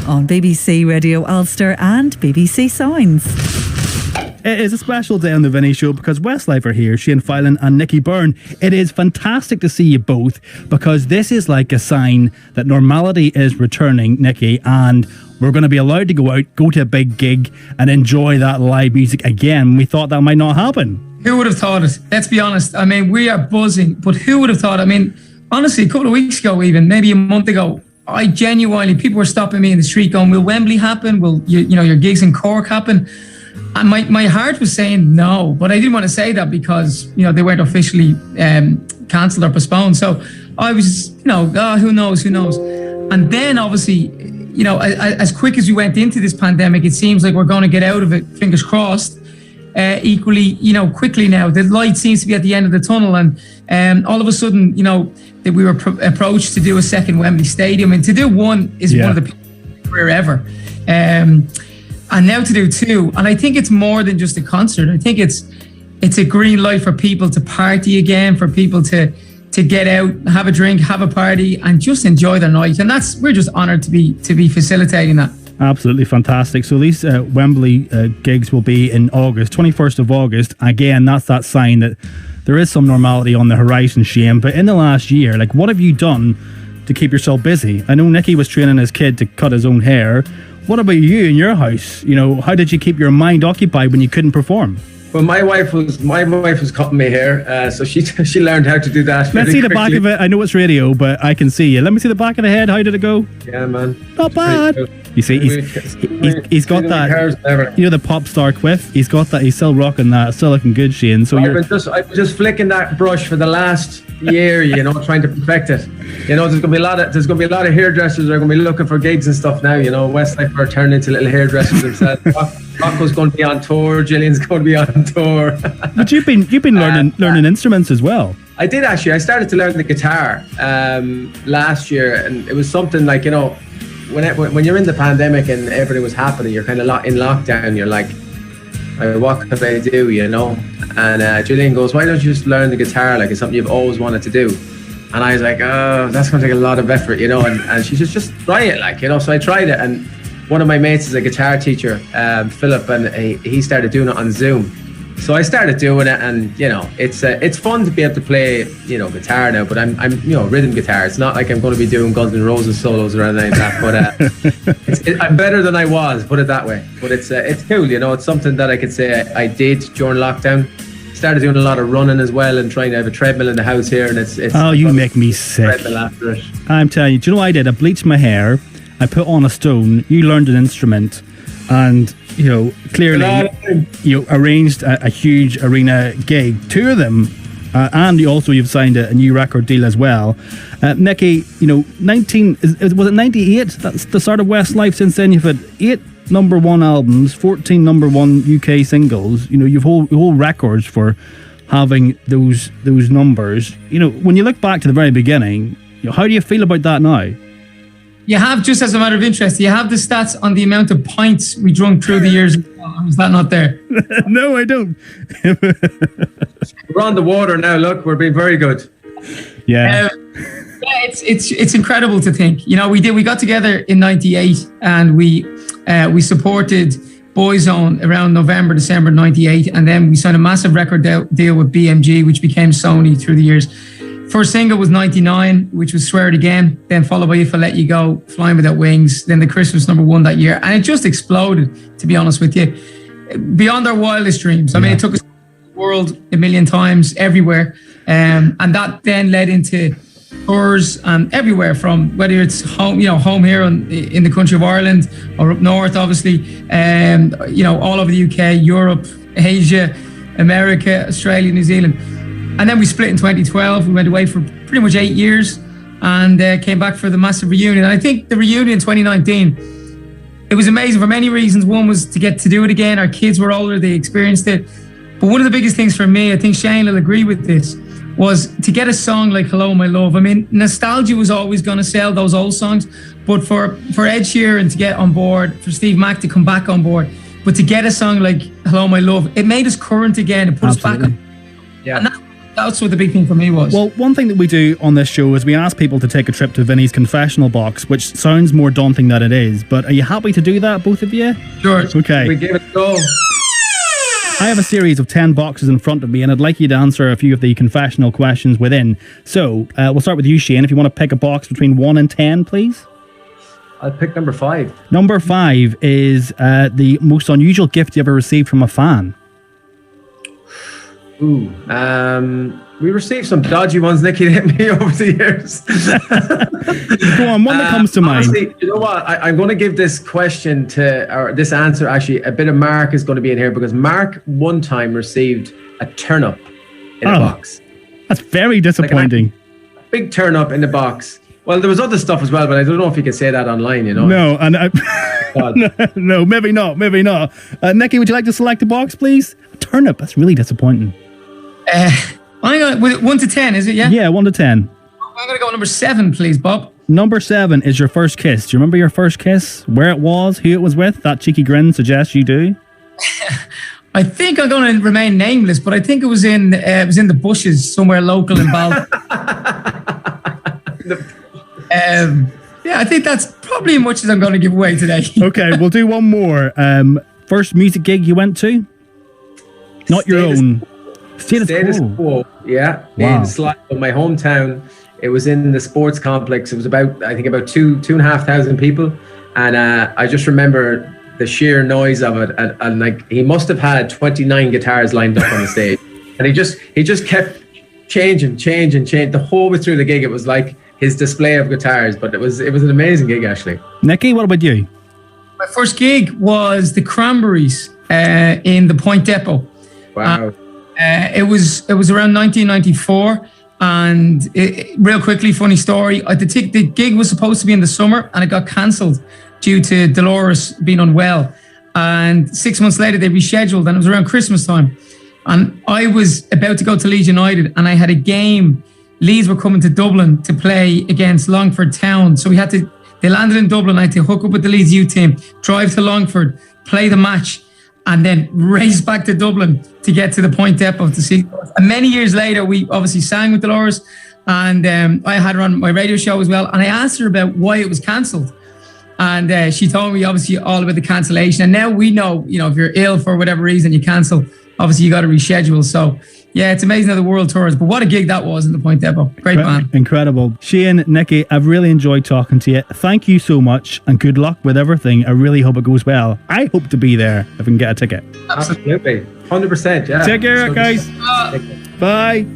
on BBC Radio Ulster and BBC Sounds. It is a special day on the Vinny Show because Westlife are here, Shane Filan and Nicky Byrne. It is fantastic to see you both because this is like a sign that normality is returning, Nicky, and we're going to be allowed to go out, go to a big gig and enjoy that live music again. We thought that might not happen. Who would have thought it? Let's be honest. I mean, we are buzzing, but who would have thought? I mean, honestly, a couple of weeks ago, even maybe a month ago, I genuinely, people were stopping me in the street going, will Wembley happen? Will your gigs in Cork happen? And my heart was saying no, but I didn't want to say that because, they weren't officially cancelled or postponed. So I was, who knows? And then obviously, as quick as we went into this pandemic, it seems like we're going to get out of it, fingers crossed. Equally, quickly now, the light seems to be at the end of the tunnel. And all of a sudden, that we were approached to do a second Wembley Stadium. And to do one is one of the biggest career ever. And now to do two, and I think it's more than just a concert. I think it's a green light for people to party again, for people to get out, have a drink, have a party, and just enjoy their night. And we're just honoured to be facilitating that. Absolutely fantastic. So these Wembley gigs will be in August, 21st of August. Again, that's that sign that there is some normality on the horizon, Shane. But in the last year, what have you done to keep yourself busy? I know Nicky was training his kid to cut his own hair. What about you in your house? How did you keep your mind occupied when you couldn't perform? Well, my wife was cutting my hair, so she learned how to do that. Let's see the back of it. I know it's radio, but I can see you. Let me see the back of the head. How did it go? Yeah, man. Not bad. You see, he's got that. The pop star quiff. He's got that. He's still rocking that. Still looking good, Shane. So I've been just flicking that brush for the last year. Trying to perfect it. There's gonna be a lot of hairdressers that are gonna be looking for gigs and stuff now. Westlife are turning into little hairdressers themselves. Rocco's going to be on tour. Gillian's going to be on tour. But you've been learning instruments as well. I did actually. I started to learn the guitar last year, and it was something like when you're in the pandemic and everything was happening, you're kind of in lockdown. You're like, what can I do? And Gillian goes, why don't you just learn the guitar? It's something you've always wanted to do. And I was like, oh, that's going to take a lot of effort, And she said, just try it, So I tried it, and one of my mates is a guitar teacher, Philip, and he started doing it on Zoom. So I started doing it, and it's fun to be able to play guitar now. But I'm rhythm guitar. It's not like I'm going to be doing Guns N' Roses solos or anything like that. But I'm better than I was, put it that way. But it's cool, It's something that I could say I did during lockdown. Started doing a lot of running as well and trying to have a treadmill in the house here, and it's oh, you make me sick. Treadmill after it. I'm telling you. Do you know what I did? I bleached my hair. I put on a stone. You learned an instrument, and clearly you arranged a huge arena gig, 2 of them, and you've signed a new record deal as well. Nicky, 19 was it 98? That's the start of Westlife. Since then, you've had 8 number 1 albums, 14 number 1 UK singles. You've hold records for having those numbers. When you look back to the very beginning, how do you feel about that now? You have, just as a matter of interest, you have the stats on the amount of pints we drunk through the years. Is that not there? No, I don't. We're on the water now. Look, we're being very good. Yeah. It's incredible to think. We got together in '98 and we supported Boyzone around November, December '98, and then we signed a massive record deal with BMG, which became Sony through the years. First single was 99, which was Swear It Again, then followed by If I Let You Go, Flying Without Wings, then the Christmas number 1 that year. And it just exploded, to be honest with you, beyond our wildest dreams. I mean, it took us to the world a million times, everywhere. And that then led into tours everywhere, from whether it's home here in the country of Ireland or up north, obviously, all over the UK, Europe, Asia, America, Australia, New Zealand. And then we split in 2012. We went away for pretty much 8 years and came back for the massive reunion. And I think the reunion in 2019, it was amazing for many reasons. One was to get to do it again. Our kids were older, they experienced it. But one of the biggest things for me, I think Shane will agree with this, was to get a song like Hello My Love. I mean, nostalgia was always going to sell those old songs, but for Ed Sheeran to get on board, for Steve Mac to come back on board, but to get a song like Hello My Love, it made us current again. It put us back on. Yeah. And that's what the big thing for me was. Well, one thing that we do on this show is we ask people to take a trip to Vinny's confessional box, which sounds more daunting than it is. But are you happy to do that, both of you? Sure. Okay. We give it a go. I have a series of 10 boxes in front of me, and I'd like you to answer a few of the confessional questions within. So, we'll start with you, Shane. If you want to pick a box between 1 and 10, please. I'll pick number 5. Number 5 is the most unusual gift you ever received from a fan. Ooh. We received some dodgy ones, Nicky, that hit me over the years. Go on, one that comes to mind. Honestly, you know what? I'm going to give this question or this answer, actually, a bit of Mark is going to be in here, because Mark one time received a turnip in a box. That's very disappointing. Like a big turnip in the box. Well, there was other stuff as well, but I don't know if you can say that online, you know? No, and no, maybe not. Nicky, would you like to select a box, please? A turnip, that's really disappointing. Hang on, with 1 to 10, is it? Yeah. Yeah, 1 to 10. I'm gonna go number 7, please, Bob. Number 7 is your first kiss. Do you remember your first kiss? Where it was? Who it was with? That cheeky grin suggests you do. I think I'm going to remain nameless, but I think it was in the bushes somewhere local in Bal. Yeah, I think that's probably as much as I'm going to give away today. Okay, we'll do one more. First music gig you went to? Not your own. Status Quo. Yeah, wow. In Sligo, my hometown. It was in the sports complex. It was about 2,500 people, and I just remember the sheer noise of it, and like he must have had 29 guitars lined up on the stage, and he just kept changing the whole way through the gig. It was like his display of guitars, but it was an amazing gig, actually. Nicky, what about you? My first gig was the Cranberries in the Point Depot. Wow. It was around 1994, and real quickly, funny story. The gig was supposed to be in the summer, and it got cancelled due to Dolores being unwell. And 6 months later, they rescheduled, and it was around Christmas time. And I was about to go to Leeds United, and I had a game. Leeds were coming to Dublin to play against Longford Town, so they landed in Dublin. I had to hook up with the Leeds youth team, drive to Longford, play the match, and then race back to Dublin to get to the Point Depot to see. And many years later, we obviously sang with Dolores, and I had her on my radio show as well. And I asked her about why it was cancelled, and she told me obviously all about the cancellation. And now we know, if you're ill for whatever reason, you cancel. Obviously, you got to reschedule. So yeah, it's amazing how the world tours. But what a gig that was in the Point Depot. Great band. Incredible. Shane, Nicky, I've really enjoyed talking to you. Thank you so much, and good luck with everything. I really hope it goes well. I hope to be there if I can get a ticket. Absolutely. 100%, yeah. Take care, guys. Bye.